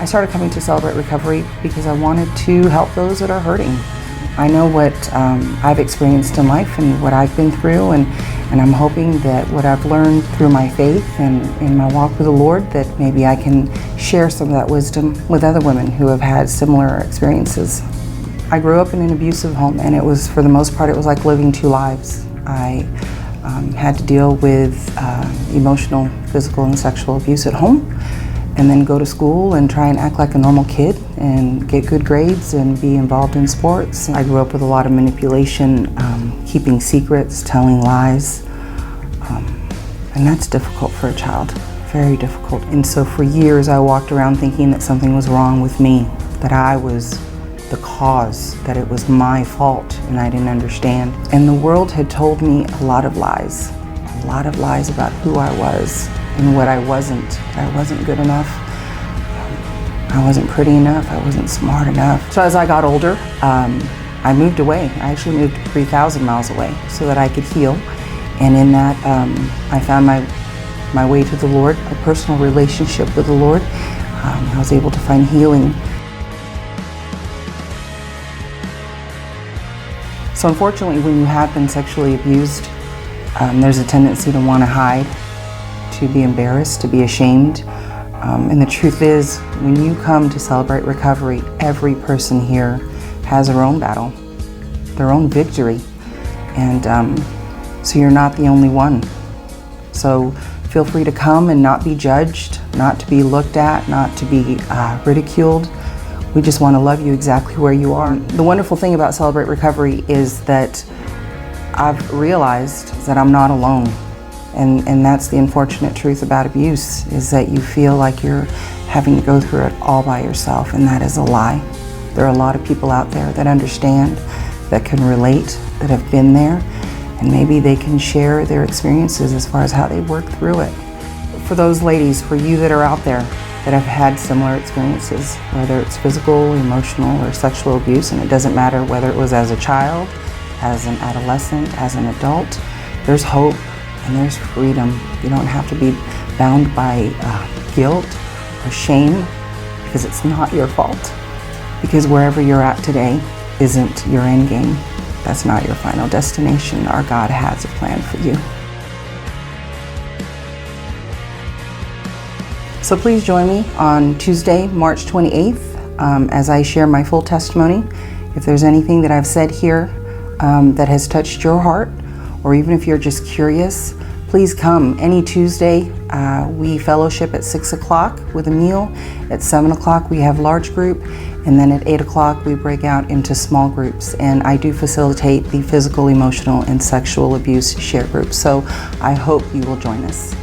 I started coming to Celebrate Recovery because I wanted to help those that are hurting. I know what I've experienced in life and what I've been through, and I'm hoping that what I've learned through my faith and in my walk with the Lord, that maybe I can share some of that wisdom with other women who have had similar experiences. I grew up in an abusive home, and it was, for the most part, it was like living two lives. I had to deal with emotional, physical, and sexual abuse at home, and then go to school and try and act like a normal kid and get good grades and be involved in sports. I grew up with a lot of manipulation, keeping secrets, telling lies, and that's difficult for a child, very difficult. And so for years I walked around thinking that something was wrong with me, that I was the cause, that it was my fault, and I didn't understand. And the world had told me a lot of lies about who I was and what I wasn't. I wasn't good enough, I wasn't pretty enough, I wasn't smart enough. So as I got older, I moved away. I actually moved 3,000 miles away so that I could heal. And in that, I found my way to the Lord, a personal relationship with the Lord. I was able to find healing. So unfortunately, when you have been sexually abused, there's a tendency to want to hide, to be embarrassed, to be ashamed. And the truth is, when you come to Celebrate Recovery, every person here has their own battle, their own victory. And so you're not the only one. So feel free to come and not be judged, not to be looked at, not to be ridiculed. We just want to love you exactly where you are. The wonderful thing about Celebrate Recovery is that I've realized that I'm not alone. And that's the unfortunate truth about abuse, is that you feel like you're having to go through it all by yourself, and that is a lie. There are a lot of people out there that understand, that can relate, that have been there, and maybe they can share their experiences as far as how they work through it. For those ladies, for you that are out there that have had similar experiences, whether it's physical, emotional, or sexual abuse, and it doesn't matter whether it was as a child, as an adolescent, as an adult, there's hope. And there's freedom. You don't have to be bound by guilt or shame, because it's not your fault. Because wherever you're at today isn't your end game. That's not your final destination. Our God has a plan for you. So please join me on Tuesday, March 28th, as I share my full testimony. If there's anything that I've said here that has touched your heart, or even if you're just curious, please come. Any Tuesday, we fellowship at 6 o'clock with a meal. At 7 o'clock, we have large group. And then at 8 o'clock, we break out into small groups. And I do facilitate the physical, emotional, and sexual abuse share groups. So I hope you will join us.